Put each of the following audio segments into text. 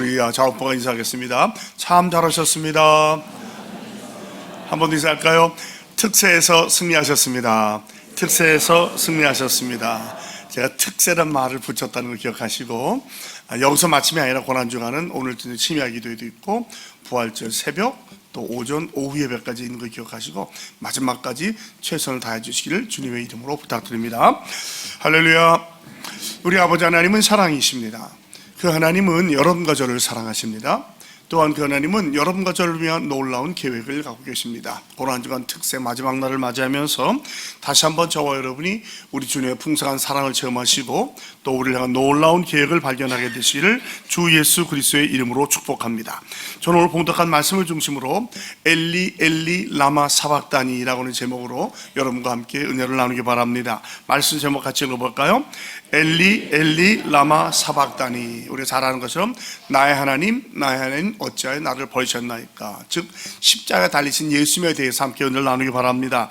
우리 자오빠가 인사하겠습니다. 참 잘하셨습니다. 한번 인사할까요? 특세에서 승리하셨습니다. 특세에서 승리하셨습니다. 제가 특세란 말을 붙였다는 걸 기억하시고, 여기서 마침이 아니라 고난주간은 오늘 심야 기도회도 있고 부활절 새벽 또 오전 오후 예배까지 있는 걸 기억하시고 마지막까지 최선을 다해 주시기를 주님의 이름으로 부탁드립니다. 할렐루야. 우리 아버지 하나님은 사랑이십니다. 그 하나님은 여러분과 저를 사랑하십니다. 또한 그 하나님은 여러분과 저를 위한 놀라운 계획을 갖고 계십니다. 고난주간 특세 마지막 날을 맞이하면서 다시 한번 저와 여러분이 우리 주님의 풍성한 사랑을 체험하시고 또 우리를 향한 놀라운 계획을 발견하게 되시기를 주 예수 그리스도의 이름으로 축복합니다. 저는 오늘 봉독한 말씀을 중심으로 엘리 엘리 라마 사박다니라고 하는 제목으로 여러분과 함께 은혜를 나누기 바랍니다. 말씀 제목 같이 읽어볼까요? 엘리 엘리 라마 사박다니. 우리가 잘 아는 것처럼 나의 하나님 어찌하여 나를 버리셨나이까. 즉 십자가에 달리신 예수님에 대해서 함께 은혜를 나누기 바랍니다.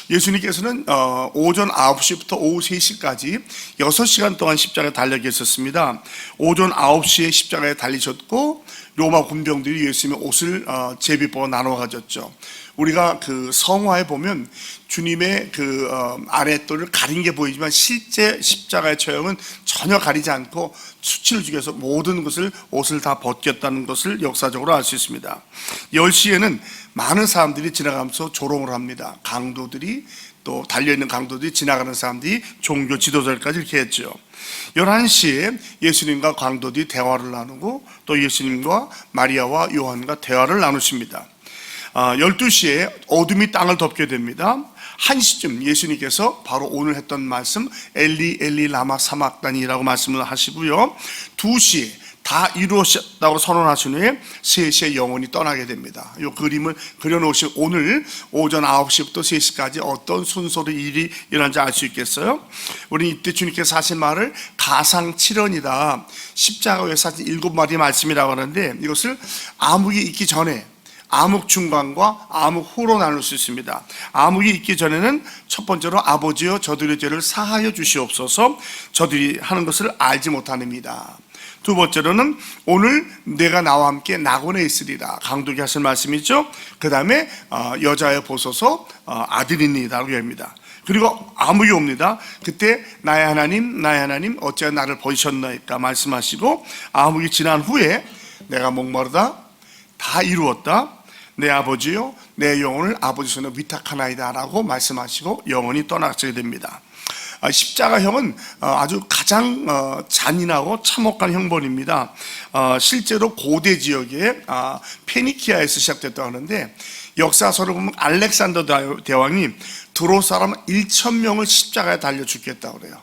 예수님께서는 오전 9시부터 오후 3시까지 6시간 동안 십자가에 달려 계셨습니다. 오전 9시에 십자가에 달리셨고 로마 군병들이 예수님의 옷을 제비뽑아 나눠 가졌죠. 우리가 그 성화에 보면 주님의 그 아랫도를 가린 게 보이지만 실제 십자가의 처형은 전혀 가리지 않고 수치를 죽여서 모든 것을 옷을 다 벗겼다는 것을 역사적으로 알 수 있습니다. 10시에는 많은 사람들이 지나가면서 조롱을 합니다. 강도들이 또 달려있는 강도들이 지나가는 사람들이 종교 지도자들까지 이렇게 했죠. 11시에 예수님과 강도들이 대화를 나누고 또 예수님과 마리아와 요한과 대화를 나누십니다. 12시에 어둠이 땅을 덮게 됩니다. 1시쯤 예수님께서 바로 오늘 했던 말씀 엘리 엘리 라마 사박다니라고 말씀을 하시고요. 2시에 다 이루어졌다고 선언하신 후에 3시에 영원히 떠나게 됩니다. 이 그림을 그려놓으신 오늘 오전 9시부터 3시까지 어떤 순서로 일이 일어난지 알 수 있겠어요? 우리는 이때 주님께서 하신 말을 가상칠언이다. 십자가에서 하신 7마디의 말씀이라고 하는데 이것을 암흑이 있기 전에 암흑 중간과 암흑 후로 나눌 수 있습니다. 암흑이 있기 전에는 첫 번째로 아버지여 저들의 죄를 사하여 주시옵소서. 저들이 하는 것을 알지 못하느니라. 두 번째로는 오늘 내가 나와 함께 낙원에 있으리라. 강독이 하신 말씀이죠. 그 다음에 여자여 보소서 아들이니라고 합니다. 그리고 암흑이 옵니다. 그때 나의 하나님 어찌하여 나를 버리셨나이까 말씀하시고 암흑이 지난 후에 내가 목마르다 다 이루었다. 내 아버지요 내 영혼을 아버지 손에 위탁하나이다 라고 말씀하시고 영원히 떠나게 됩니다. 십자가형은 아주 가장 잔인하고 참혹한 형벌입니다. 실제로 고대 지역에 페니키아에서 시작됐다고 하는데 역사서를 보면 알렉산더 대왕이 드로 사람 1,000명을 십자가에 달려 죽겠다고 그래요.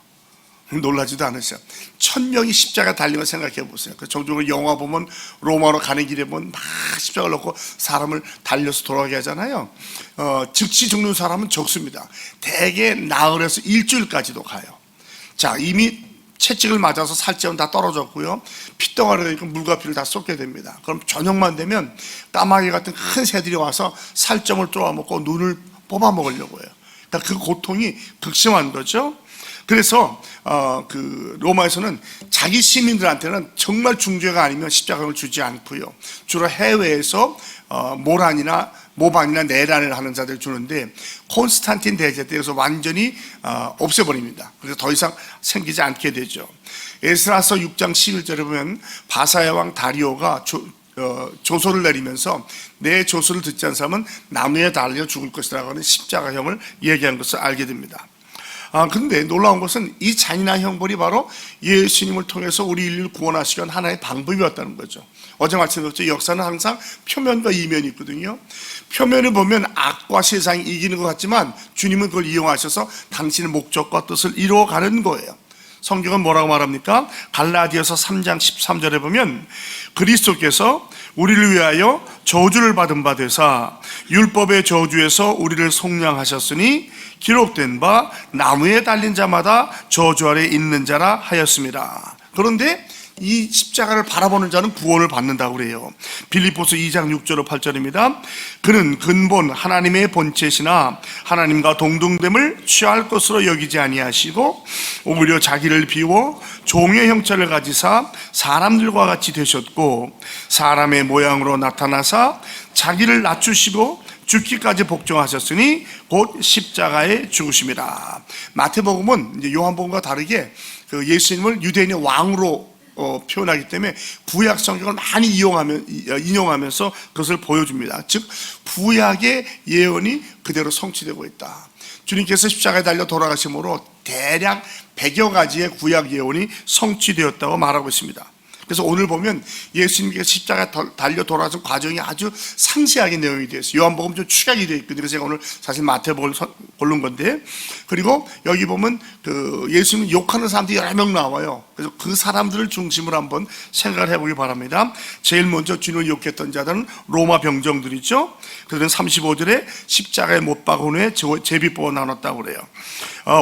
놀라지도 않으세요? 1,000명이 십자가 달린 걸 생각해 보세요. 종종 영화 보면 로마로 가는 길에 보면 막 십자가를 놓고 사람을 달려서 돌아가게 하잖아요. 즉시 죽는 사람은 적습니다. 대개 나흘에서 일주일까지도 가요. 자, 이미 채찍을 맞아서 살점은 다 떨어졌고요. 핏덩어리가 물과 피를 다 쏟게 됩니다. 그럼 저녁만 되면 까마귀 같은 큰 새들이 와서 살점을 쪼아먹고 눈을 뽑아먹으려고 해요. 그러니까 그 고통이 극심한 거죠. 그래서 그 로마에서는 자기 시민들한테는 정말 중죄가 아니면 십자가를 주지 않고요. 주로 해외에서 모반이나 내란을 하는 자들 주는데 콘스탄틴 대제 때에서 완전히 없애버립니다. 그래서 더 이상 생기지 않게 되죠. 에스라서 6장 11절에 보면 바사야 왕 다리오가 조소를 내리면서 내 조소를 듣지 않은 사람은 나무에 달려 죽을 것이라고 하는 십자가형을 얘기한 것을 알게 됩니다. 근데 놀라운 것은 이 잔인한 형벌이 바로 예수님을 통해서 우리 인류를 구원하시기 위한 하나의 방법이었다는 거죠. 어제 말씀드렸죠. 역사는 항상 표면과 이면이 있거든요. 표면을 보면 악과 세상이 이기는 것 같지만 주님은 그걸 이용하셔서 당신의 목적과 뜻을 이루어가는 거예요. 성경은 뭐라고 말합니까? 갈라디아서 3장 13절에 보면 그리스도께서 우리를 위하여 저주를 받은 바 되사 율법의 저주에서 우리를 속량하셨으니 기록된 바 나무에 달린 자마다 저주 아래 있는 자라 하였습니다. 그런데 이 십자가를 바라보는 자는 구원을 받는다고 그래요. 빌립보서 2장 6절 8절입니다. 그는 근본 하나님의 본체시나 하나님과 동등됨을 취할 것으로 여기지 아니하시고 오히려 자기를 비워 종의 형체를 가지사 사람들과 같이 되셨고 사람의 모양으로 나타나사 자기를 낮추시고 죽기까지 복종하셨으니 곧 십자가에 죽으심이라. 마태복음은 이제 요한복음과 다르게 그 예수님을 유대인의 왕으로 표현하기 때문에 구약 성경을 많이 인용하면서 그것을 보여줍니다. 즉 구약의 예언이 그대로 성취되고 있다. 주님께서 십자가에 달려 돌아가심으로 대략 100여 가지의 구약 예언이 성취되었다고 말하고 있습니다. 그래서 오늘 보면 예수님께서 십자가에 달려 돌아가신 과정이 아주 상세하게 내용이 되어 있어요. 요한복음 좀 축약이 되어 있거든요. 그래서 제가 오늘 사실 마태복음을 고른 건데, 그리고 여기 보면 그 예수님 욕하는 사람들이 여러 명 나와요. 그래서 그 사람들을 중심으로 한번 생각을 해보기 바랍니다. 제일 먼저 주님을 욕했던 자들은 로마 병정들이죠. 그들은 35절에 십자가에 못 박은 후에 제비뽑아 나눴다고 그래요.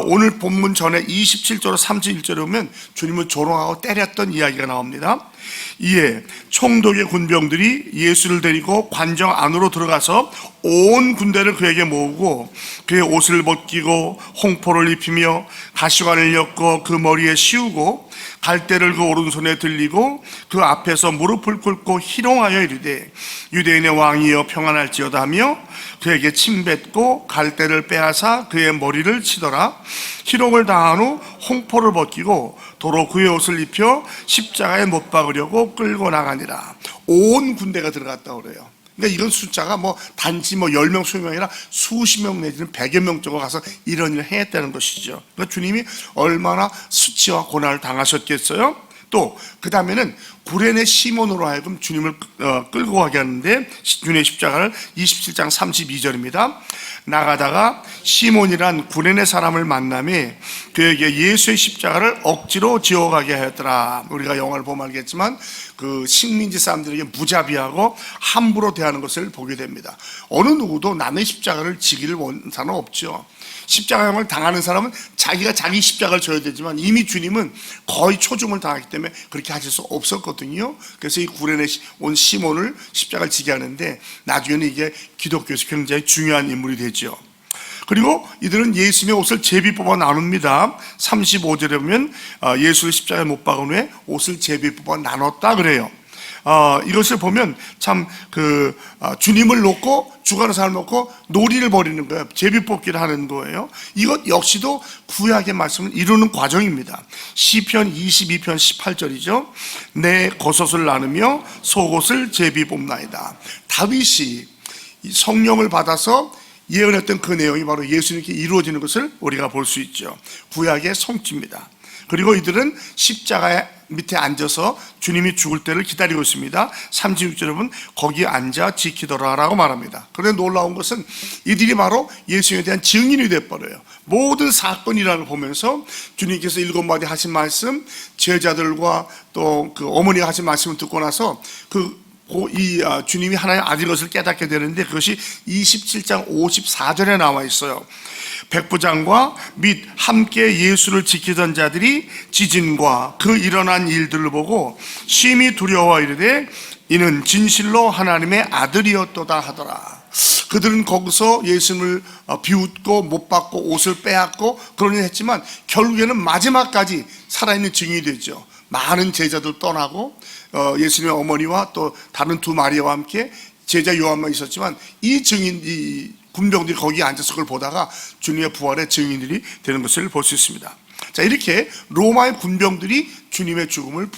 오늘 본문 전에 27절 31절에 보면 주님을 조롱하고 때렸던 이야기가 나옵니다. 이에 총독의 군병들이 예수를 데리고 관정 안으로 들어가서 온 군대를 그에게 모으고 그의 옷을 벗기고 홍포를 입히며 가시관을 엮어 그 머리에 씌우고 갈대를 그 오른손에 들리고 그 앞에서 무릎을 꿇고 희롱하여 이르되 유대인의 왕이여 평안할지어다 하며 그에게 침뱉고 갈대를 빼앗아 그의 머리를 치더라. 희롱을 당한 후 홍포를 벗기고 도로 그의 옷을 입혀 십자가에 못 박으려고 끌고 나가니라. 온 군대가 들어갔다고 그래요. 그러니까 이건 숫자가 단지 10명, 20명이 아니라 수십 명 내지는 100여 명 정도 가서 이런 일을 했다는 것이죠. 그러니까 주님이 얼마나 수치와 고난을 당하셨겠어요? 또 그 다음에는 구레네 시몬으로 하여금 주님을 끌고 가게 하는데 주님의 십자가를 27장 32절입니다. 나가다가 시몬이란 구레네 사람을 만남에 그에게 예수의 십자가를 억지로 지어가게 하였더라. 우리가 영화를 보면 알겠지만 그 식민지 사람들에게 무자비하고 함부로 대하는 것을 보게 됩니다. 어느 누구도 남의 십자가를 지기를 원하는 사람은 없죠. 십자가형을 당하는 사람은 자기가 자기 십자가를 져야 되지만 이미 주님은 거의 초중을 당하기 때문에 그렇게 하실 수 없었거든요. 그래서 이 구레네 온 시몬을 십자가를 지게 하는데 나중에는 이게 기독교에서 굉장히 중요한 인물이 되죠. 그리고 이들은 예수님의 옷을 제비 뽑아 나눕니다. 35절에 보면 예수를 십자가에 못 박은 후에 옷을 제비 뽑아 나눴다 그래요. 이것을 보면 참 주님을 놓고 죽어가는 사람을 놓고 놀이를 벌이는 거예요. 제비뽑기를 하는 거예요. 이것 역시도 구약의 말씀을 이루는 과정입니다. 시편 22편 18절이죠. 내 겉옷을 나누며 속옷을 제비뽑나이다. 다윗이 성령을 받아서 예언했던 그 내용이 바로 예수님께 이루어지는 것을 우리가 볼 수 있죠. 구약의 성취입니다. 그리고 이들은 십자가 밑에 앉아서 주님이 죽을 때를 기다리고 있습니다. 36절에 보면 거기에 앉아 지키더라 라고 말합니다. 그런데 놀라운 것은 이들이 바로 예수님에 대한 증인이 되어버려요. 모든 사건이라는 걸 보면서 주님께서 7마디 하신 말씀, 제자들과 또 그 어머니가 하신 말씀을 듣고 나서 주님이 하나님의 아들인 것을 깨닫게 되는데 그것이 27장 54절에 나와 있어요. 백부장과 및 함께 예수를 지키던 자들이 지진과 그 일어난 일들을 보고 심히 두려워 이르되 이는 진실로 하나님의 아들이었도다 하더라. 그들은 거기서 예수님을 비웃고 못 받고 옷을 빼앗고 그런 일을 했지만 결국에는 마지막까지 살아있는 증인이 되죠. 많은 제자들 떠나고 예수님의 어머니와 또 다른 두 마리아와 함께 제자 요한만 있었지만 이 군병들이 거기에 앉아서 그걸 보다가 주님의 부활의 증인들이 되는 것을 볼 수 있습니다. 자, 이렇게 로마의 군병들이 주님의 죽음을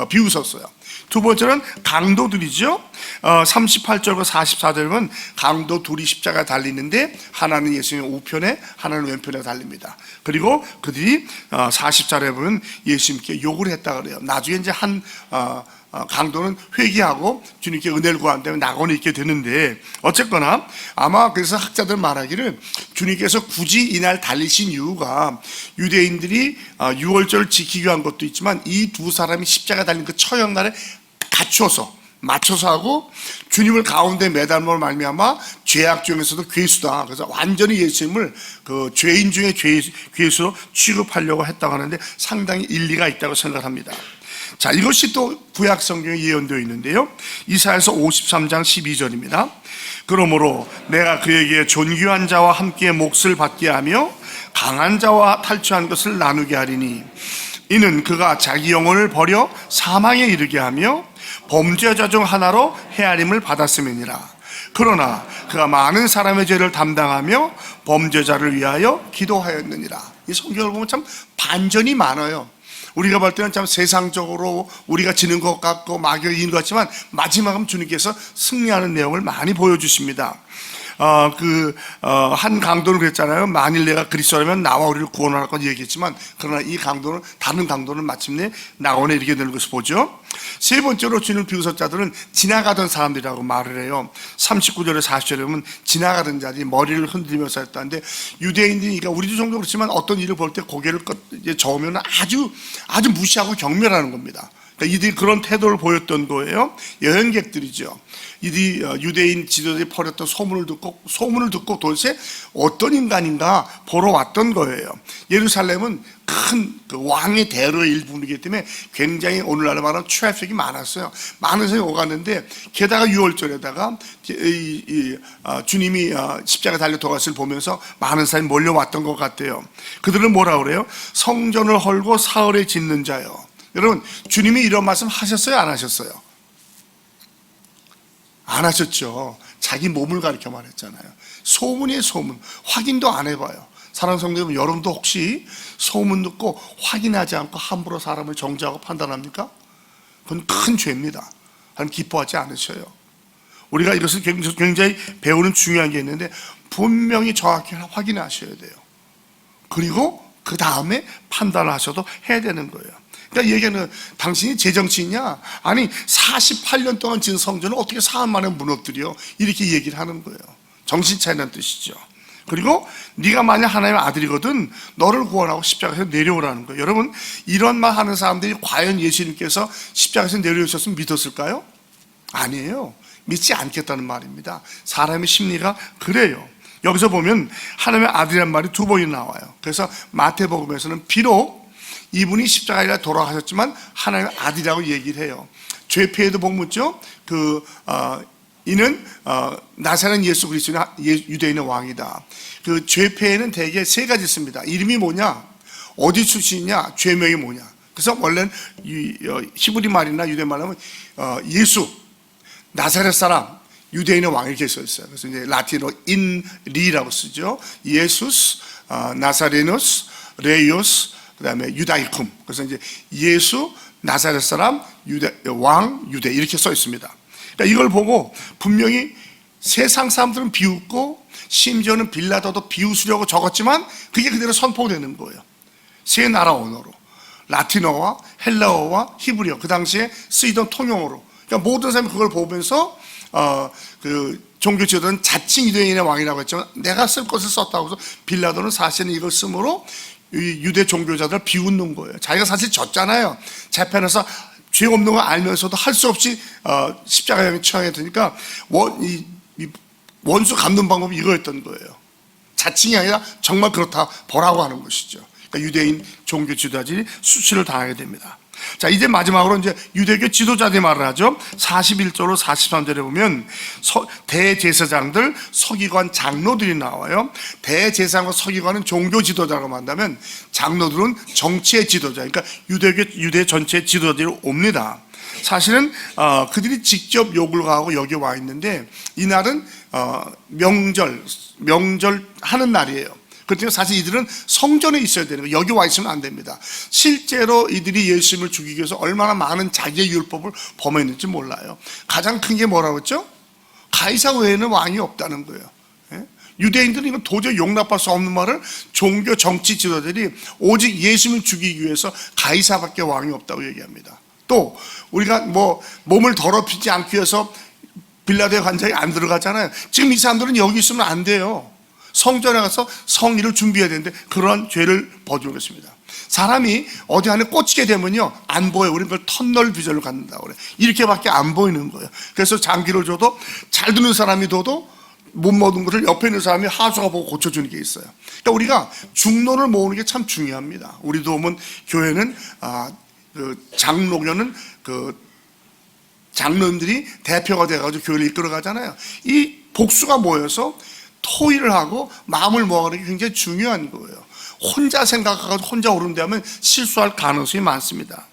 비웃었어요. 두 번째는 강도들이죠. 38절과 44절은 강도 둘이 십자가에 달리는데 하나는 예수님의 우편에 하나는 왼편에 달립니다. 그리고 그들이 40절에 보면 예수님께 욕을 했다 그래요. 나중에 이제 한 강도는 회개하고 주님께 은혜를 구한다면 낙원에 있게 되는데 어쨌거나 아마 그래서 학자들 말하기를 주님께서 굳이 이날 달리신 이유가 유대인들이 유월절을 지키기 위한 것도 있지만 이 두 사람이 십자가 달린 그 처형날에 맞춰서 하고 주님을 가운데 매달므로 말미암아 죄악 중에서도 괴수다. 그래서 완전히 예수님을 그 죄인 중에 괴수로 취급하려고 했다고 하는데 상당히 일리가 있다고 생각합니다. 자, 이것이 또 구약 성경에 예언되어 있는데요. 이사야서 53장 12절입니다. 그러므로 내가 그에게 존귀한 자와 함께 몫을 받게 하며 강한 자와 탈취한 것을 나누게 하리니 이는 그가 자기 영혼을 버려 사망에 이르게 하며 범죄자 중 하나로 헤아림을 받았음이니라. 그러나 그가 많은 사람의 죄를 담당하며 범죄자를 위하여 기도하였느니라. 이 성경을 보면 참 반전이 많아요. 우리가 볼 때는 참 세상적으로 우리가 지는 것 같고 막연히 이긴 것 같지만 마지막은 주님께서 승리하는 내용을 많이 보여주십니다. 한 강도는 그랬잖아요. 만일 내가 그리스도라면 나와 우리를 구원하라고 얘기했지만, 그러나 이 강도는, 다른 강도는 마침내 낙원에 이르게 되는 것을 보죠. 세 번째로 주는 비웃었자들은 지나가던 사람들이라고 말을 해요. 39절에 40절에 보면 지나가던 자들이 머리를 흔들면서 했다는데, 유대인들이, 그러니까 우리도 종종 그렇지만 어떤 일을 볼 때 고개를 저으면 아주 무시하고 경멸하는 겁니다. 그러니까 이들이 그런 태도를 보였던 거예요. 여행객들이죠. 이들이 유대인 지도자들이 벌였던 소문을 듣고 도대체 어떤 인간인가 보러 왔던 거예요. 예루살렘은 큰 왕의 대로의 일부이기 때문에 굉장히 오늘날로 말하면 트래픽이 많았어요. 많은 사람이 오갔는데, 게다가 6월절에다가 주님이 십자가 달려 돌아가실 보면서 많은 사람이 몰려왔던 것 같아요. 그들은 뭐라 그래요? 성전을 헐고 사흘에 짓는 자요. 여러분, 주님이 이런 말씀 하셨어요? 안 하셨어요? 안 하셨죠. 자기 몸을 가리켜 말했잖아요. 소문이에요, 소문. 확인도 안 해봐요. 사랑하는 성도 여러분, 여러분도 혹시 소문 듣고 확인하지 않고 함부로 사람을 정죄하고 판단합니까? 그건 큰 죄입니다. 하나님 기뻐하지 않으셔요. 우리가 이것을 굉장히 배우는 중요한 게 있는데, 분명히 정확히 확인하셔야 돼요. 그리고 그 다음에 판단하셔도 해야 되는 거예요. 그러니까 얘기하는, 당신이 제정치냐? 아니 48년 동안 지은 성전을 어떻게 사흘 만에 무너뜨려? 이렇게 얘기를 하는 거예요. 정신 차리는 뜻이죠. 그리고 네가 만약 하나님의 아들이거든 너를 구원하고 십자가에서 내려오라는 거예요. 여러분, 이런 말 하는 사람들이 과연 예수님께서 십자가에서 내려오셨으면 믿었을까요? 아니에요. 믿지 않겠다는 말입니다. 사람의 심리가 그래요. 여기서 보면 하나님의 아들이라는 말이 두 번이나 나와요. 그래서 마태복음에서는 비록 이분이 십자가에 돌아가셨지만 하나님의 아들이라고 얘기를 해요. 죄패에도 복 묻죠. 이는 나사렛 예수 그리스도는 유대인의 왕이다. 그 죄패에는 대개 세 가지 있습니다. 이름이 뭐냐, 어디 출신이냐, 죄명이 뭐냐. 그래서 원래는 히브리 말이나 유대 말하면 예수, 나사렛 사람, 유대인의 왕 이렇게 써 있어요. 그래서 이제 라틴어로 인리라고 쓰죠. 예수스, 나사레누스, 레이오스, 그다음에 유다이쿰. 그래서 이제 예수, 나사렛 사람, 왕, 유대 이렇게 써 있습니다. 그러니까 이걸 보고 분명히 세상 사람들은 비웃고 심지어는 빌라도도 비웃으려고 적었지만 그게 그대로 선포되는 거예요. 세 나라 언어로, 라틴어와 헬라어와 히브리어, 그 당시에 쓰이던 통용어로. 그러니까 모든 사람이 그걸 보면서 종교 지도자는 자칭 유대인의 왕이라고 했지만 내가 쓸 것을 썼다고 해서 빌라도는 사실은 이걸 쓰므로 유대 종교자들을 비웃는 거예요. 자기가 사실 졌잖아요. 재판에서 죄 없는 거 알면서도 할 수 없이 십자가에 처하게 되니까 원수 갚는 방법이 이거였던 거예요. 자칭이 아니라 정말 그렇다 보라고 하는 것이죠. 그러니까 유대인 종교 지도자들이 수치를 당하게 됩니다. 자, 이제 마지막으로 이제 유대교 지도자들이 말을 하죠. 41절로 43절에 보면 대제사장들, 서기관, 장로들이 나와요. 대제사장과 서기관은 종교 지도자라고 만나면 장로들은 정치의 지도자, 그러니까 유대 전체의 지도자들이 옵니다. 사실은 그들이 직접 욕을 하고 여기 와 있는데 이날은 명절 하는 날이에요. 그렇지만 사실 이들은 성전에 있어야 되는 거예요. 여기 와 있으면 안 됩니다. 실제로 이들이 예수님을 죽이기 위해서 얼마나 많은 자기의 율법을 범했는지 몰라요. 가장 큰 게 뭐라고 했죠? 가이사 외에는 왕이 없다는 거예요. 유대인들은 이건 도저히 용납할 수 없는 말을 종교 정치 지도자들이 오직 예수님을 죽이기 위해서 가이사밖에 왕이 없다고 얘기합니다. 또 우리가 몸을 더럽히지 않기 위해서 빌라도의 관장이 안 들어가잖아요. 지금 이 사람들은 여기 있으면 안 돼요. 성전에 가서 성의를 준비해야 되는데 그런 죄를 버주고 있습니다. 사람이 어디 안에 꽂히게 되면요 안 보여요. 우리는 그걸 터널 비전을 갖는다고 그래요. 이렇게밖에 안 보이는 거예요. 그래서 장기를 줘도 잘 듣는 사람이 둬도 못 먹은 것을 옆에 있는 사람이 하수가 보고 고쳐주는 게 있어요. 그러니까 우리가 중론을 모으는 게 참 중요합니다. 우리도 보면 교회는 장로교는 장로님들이 대표가 돼가지고 교회를 이끌어가잖아요. 이 복수가 모여서 토의를 하고 마음을 모아가는 게 굉장히 중요한 거예요. 혼자 생각하고 혼자 오른다면 실수할 가능성이 많습니다.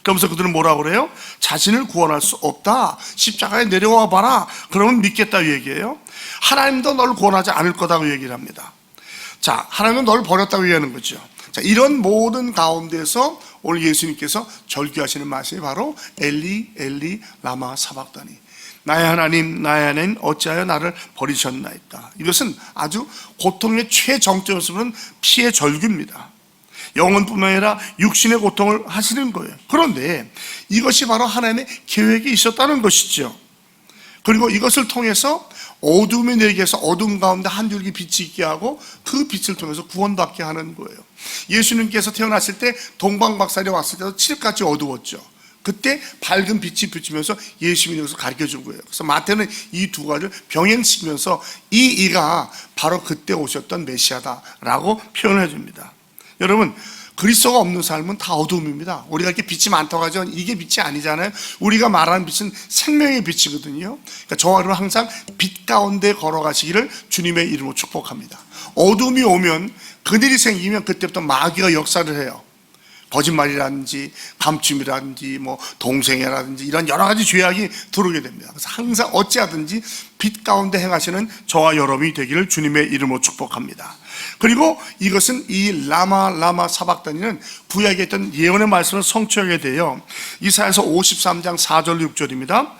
그러면서 그들은 뭐라고 그래요? 자신을 구원할 수 없다. 십자가에 내려와 봐라. 그러면 믿겠다고 얘기해요. 하나님도 널 구원하지 않을 거다고 얘기를 합니다. 자, 하나님은 널 버렸다고 얘기하는 거죠. 자, 이런 모든 가운데서 오늘 예수님께서 절규하시는 말씀이 바로 엘리 엘리 라마 사박다니, 나의 하나님 나의 하나님 어찌하여 나를 버리셨나이까. 이것은 아주 고통의 최정점에서는 피의 절규입니다. 영혼뿐만 아니라 육신의 고통을 하시는 거예요. 그런데 이것이 바로 하나님의 계획이 있었다는 것이죠. 그리고 이것을 통해서 어둠이 내리게 해서 어둠 가운데 한 줄기 빛이 있게 하고 그 빛을 통해서 구원받게 하는 거예요. 예수님께서 태어났을 때 동방박사들이 왔을 때도 칠흑같이 어두웠죠. 그때 밝은 빛이 비치면서 예수님께서 가르쳐 준 거예요. 그래서 마태는 이 두 가지를 병행시키면서 이가 바로 그때 오셨던 메시아다라고 표현해 줍니다. 여러분, 그리스도가 없는 삶은 다 어둠입니다. 우리가 이렇게 빛이 많다고 하죠. 이게 빛이 아니잖아요. 우리가 말하는 빛은 생명의 빛이거든요. 그러니까 저와 여러분 항상 빛 가운데 걸어가시기를 주님의 이름으로 축복합니다. 어둠이 오면, 그늘이 생기면 그때부터 마귀가 역사를 해요. 거짓말이라든지 감춤이라든지 동생이라든지 이런 여러 가지 죄악이 들어오게 됩니다. 그래서 항상 어찌하든지 빛 가운데 행하시는 저와 여러분이 되기를 주님의 이름으로 축복합니다. 그리고 이것은 이 라마 사박다니는 구약에 있던 예언의 말씀을 성취하게 돼요. 이사야서 53장 4절 6절입니다.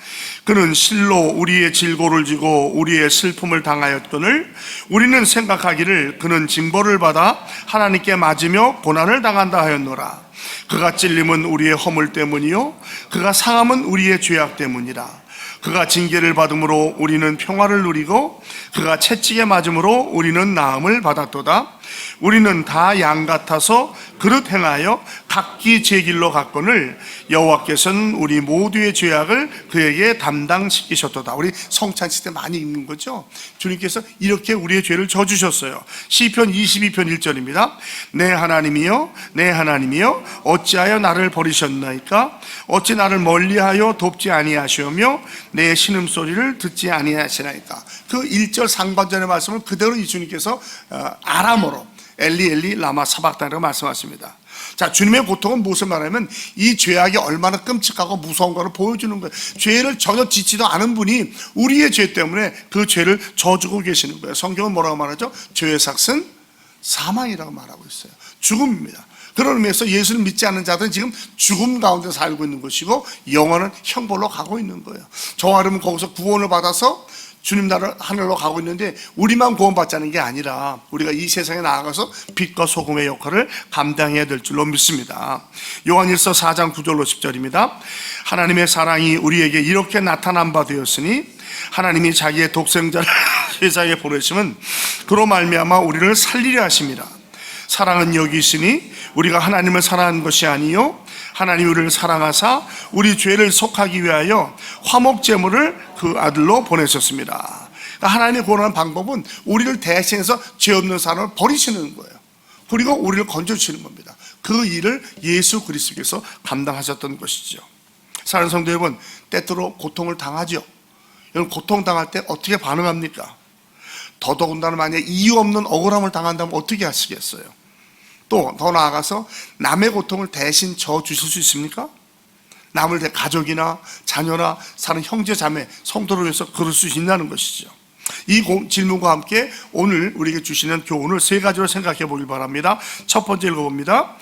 그는 실로 우리의 질고를 지고 우리의 슬픔을 당하였거늘 우리는 생각하기를 그는 징벌을 받아 하나님께 맞으며 고난을 당한다 하였노라. 그가 찔림은 우리의 허물 때문이요 그가 상함은 우리의 죄악 때문이라. 그가 징계를 받음으로 우리는 평화를 누리고 그가 채찍에 맞음으로 우리는 나음을 받았도다. 우리는 다 양 같아서 그릇 행하여 각기 제 길로 갔거늘 여호와께서는 우리 모두의 죄악을 그에게 담당시키셨도다. 우리 성찬식 때 많이 읽는 거죠. 주님께서 이렇게 우리의 죄를 져주셨어요. 시편 22편 1절입니다. 내 하나님이여 내 하나님이여 어찌하여 나를 버리셨나이까. 어찌 나를 멀리하여 돕지 아니하시오며 내 신음소리를 듣지 아니하시나이까. 그 1절 상반절의 말씀을 그대로 이 주님께서 아람어로 엘리 엘리 라마 사박다니라고 말씀하십니다. 자, 주님의 고통은 무엇을 말하면 이 죄악이 얼마나 끔찍하고 무서운 것을 보여주는 거예요. 죄를 전혀 짓지도 않은 분이 우리의 죄 때문에 그 죄를 져주고 계시는 거예요. 성경은 뭐라고 말하죠? 죄의 삭은 사망이라고 말하고 있어요. 죽음입니다. 그런 의미에서 예수를 믿지 않는 자들은 지금 죽음 가운데 살고 있는 것이고 영원한 형벌로 가고 있는 거예요. 저와 여러분 거기서 구원을 받아서 주님 나라 하늘로 가고 있는데 우리만 구원받자는 게 아니라 우리가 이 세상에 나아가서 빛과 소금의 역할을 감당해야 될 줄로 믿습니다. 요한일서 4장 9절로 10절입니다. 하나님의 사랑이 우리에게 이렇게 나타난 바 되었으니 하나님이 자기의 독생자를 세상에 보내심은 그로 말미암아 우리를 살리려 하심이라. 사랑은 여기 있으니 우리가 하나님을 사랑한 것이 아니요 하나님이 우리를 사랑하사 우리 죄를 속하기 위하여 화목제물을 그 아들로 보내셨습니다. 그러니까 하나님이 구원하는 방법은 우리를 대신해서 죄 없는 사람을 버리시는 거예요. 그리고 우리를 건져주시는 겁니다. 그 일을 예수 그리스도께서 감당하셨던 것이죠. 사랑하는 성도 여러분, 때때로 고통을 당하죠. 여러분, 고통당할 때 어떻게 반응합니까? 더더군다나 만약에 이유 없는 억울함을 당한다면 어떻게 하시겠어요? 또 더 나아가서 남의 고통을 대신 져주실 수 있습니까? 남을 대 가족이나 자녀나 사는 형제 자매 성도를 위해서 그럴 수 있다는 것이죠. 이 질문과 함께 오늘 우리에게 주시는 교훈을 세 가지로 생각해 보길 바랍니다. 첫 번째 읽어봅니다.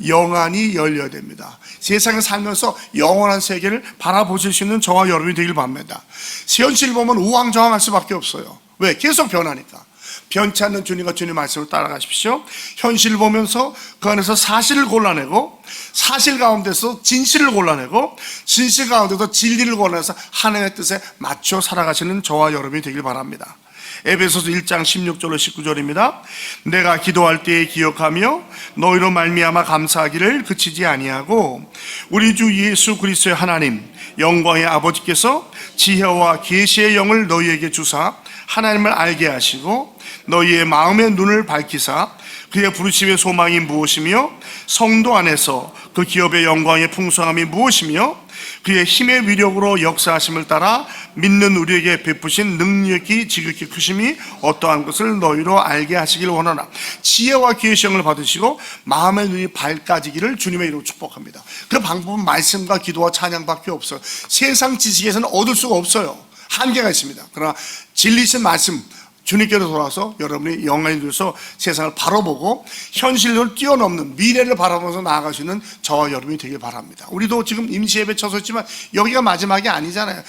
영안이 열려야 됩니다. 세상에 살면서 영원한 세계를 바라보실 수 있는 저와 여러분이 되길 바랍니다. 현실 보면 우왕좌왕할 수밖에 없어요. 왜? 계속 변하니까. 변치 않는 주님과 주님 말씀을 따라가십시오. 현실을 보면서 그 안에서 사실을 골라내고 사실 가운데서 진실을 골라내고 진실 가운데서 진리를 골라내서 하나님의 뜻에 맞춰 살아가시는 저와 여러분이 되길 바랍니다. 에베소서 1장 16절로 19절입니다. 내가 기도할 때에 기억하며 너희로 말미암아 감사하기를 그치지 아니하고 우리 주 예수 그리스도의 하나님 영광의 아버지께서 지혜와 계시의 영을 너희에게 주사 하나님을 알게 하시고 너희의 마음의 눈을 밝히사 그의 부르심의 소망이 무엇이며 성도 안에서 그 기업의 영광의 풍성함이 무엇이며 그의 힘의 위력으로 역사하심을 따라 믿는 우리에게 베푸신 능력이 지극히 크심이 어떠한 것을 너희로 알게 하시길 원하나. 지혜와 계시형을 받으시고 마음의 눈이 밝아지기를 주님의 이름으로 축복합니다. 그 방법은 말씀과 기도와 찬양밖에 없어요. 세상 지식에서는 얻을 수가 없어요. 한계가 있습니다. 그러나 진리신 말씀, 주님께로 돌아와서 여러분이 영안이 되어서 세상을 바라보고 현실을 뛰어넘는 미래를 바라보면서 나아갈 수 있는 저와 여러분이 되길 바랍니다. 우리도 지금 임시 예배 쳐서 있지만 여기가 마지막이 아니잖아요.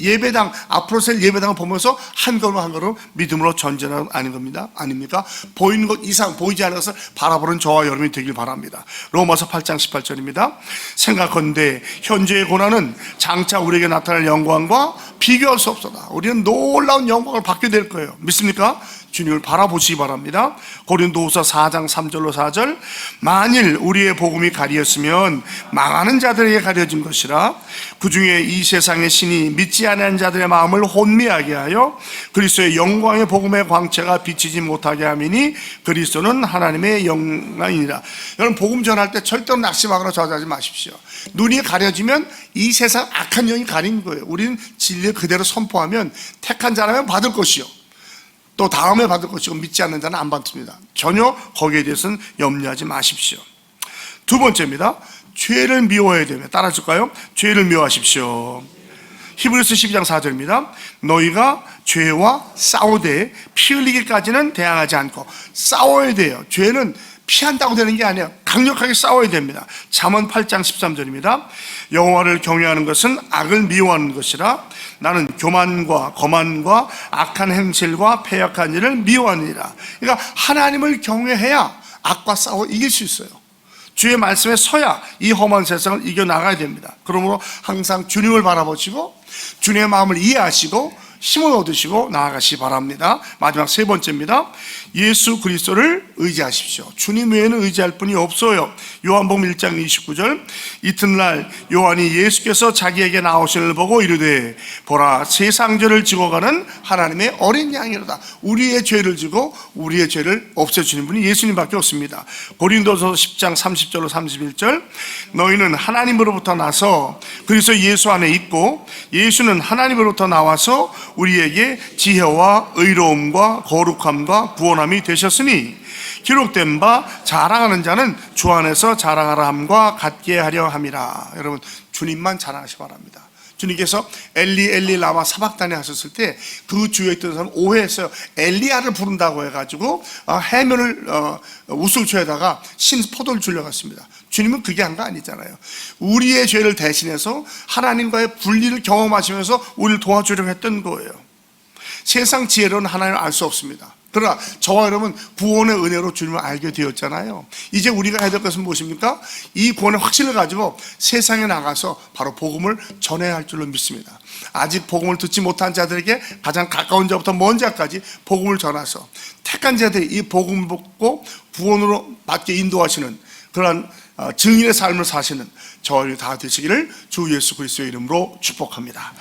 예배당, 앞으로 셀 예배당을 보면서 한 걸음 한 걸음 믿음으로 전진하는 아닌 겁니다. 아닙니까? 보이는 것 이상 보이지 않는 것을 바라보는 저와 여러분이 되길 바랍니다. 로마서 8장 18절입니다. 생각컨대 현재의 고난은 장차 우리에게 나타날 영광과 비교할 수 없도다. 우리는 놀라운 영광을 받게 될 거예요. 믿습니까? 주님을 바라보시기 바랍니다. 고린도후서 4장 3절로 4절. 만일 우리의 복음이 가리었으면 망하는 자들에게 가려진 것이라. 그 중에 이 세상의 신이 믿지 않는 자들의 마음을 혼미하게 하여 그리스도의 영광의 복음의 광채가 비치지 못하게 함이니 그리스도는 하나님의 영광이니라. 여러분, 복음 전할 때 절대로 낙심하거나 저주하지 마십시오. 눈이 가려지면 이 세상 악한 영이 가린 거예요. 우리는 진리를 그대로 선포하면 택한 자라면 받을 것이요 또 다음에 받을 것이고 믿지 않는 자는 안 받습니다. 전혀 거기에 대해서는 염려하지 마십시오. 두 번째입니다. 죄를 미워해야 됩니다. 따라할까요? 죄를 미워하십시오. 히브리서 12장 4절입니다. 너희가 죄와 싸우되 피 흘리기까지는 대항하지 않고. 싸워야 돼요. 죄는 피한다고 되는 게 아니에요. 강력하게 싸워야 됩니다. 잠언 8장 13절입니다. 여호와를 경외하는 것은 악을 미워하는 것이라. 나는 교만과 거만과 악한 행실과 패역한 일을 미워하느니라. 그러니까 하나님을 경외해야 악과 싸워 이길 수 있어요. 주의 말씀에 서야 이 험한 세상을 이겨나가야 됩니다. 그러므로 항상 주님을 바라보시고 주님의 마음을 이해하시고 힘을 얻으시고 나아가시기 바랍니다. 마지막 세 번째입니다. 예수 그리스도를 의지하십시오. 주님 외에는 의지할 분이 없어요. 요한복음 1장 29절. 이튿날 요한이 예수께서 자기에게 나오시는 보고 이르되 보라 세상 죄를 지고 가는 하나님의 어린 양이로다. 우리의 죄를 지고 우리의 죄를 없애주는 분이 예수님밖에 없습니다. 고린도서 10장 30절로 31절. 너희는 하나님으로부터 나서 그리스도 예수 안에 있고 예수는 하나님으로부터 나와서 우리에게 지혜와 의로움과 거룩함과 구원함이 되셨으니 기록된 바 자랑하는 자는 주 안에서 자랑하라 함과 같게 하려 함이라. 여러분, 주님만 자랑하시기 바랍니다. 주님께서 엘리 엘리 라마 사박단에 하셨을 때 그 주위에 있던 사람 오해했어요. 엘리야를 부른다고 해가지고 해면을 우슬초에다가 신 포도를 주려갔습니다. 주님은 그게 한 거 아니잖아요. 우리의 죄를 대신해서 하나님과의 분리를 경험하시면서 우리를 도와주려고 했던 거예요. 세상 지혜로는 하나님을 알 수 없습니다. 그러나 저와 여러분 구원의 은혜로 주님을 알게 되었잖아요. 이제 우리가 해야 될 것은 무엇입니까? 이 구원의 확신을 가지고 세상에 나가서 바로 복음을 전해야 할 줄로 믿습니다. 아직 복음을 듣지 못한 자들에게 가장 가까운 자부터 먼 자까지 복음을 전해서 택한 자들이 이 복음을 듣고 구원으로 받게 인도하시는 그러한 증인의 삶을 사시는 저희 다 되시기를 주 예수 그리스도의 이름으로 축복합니다.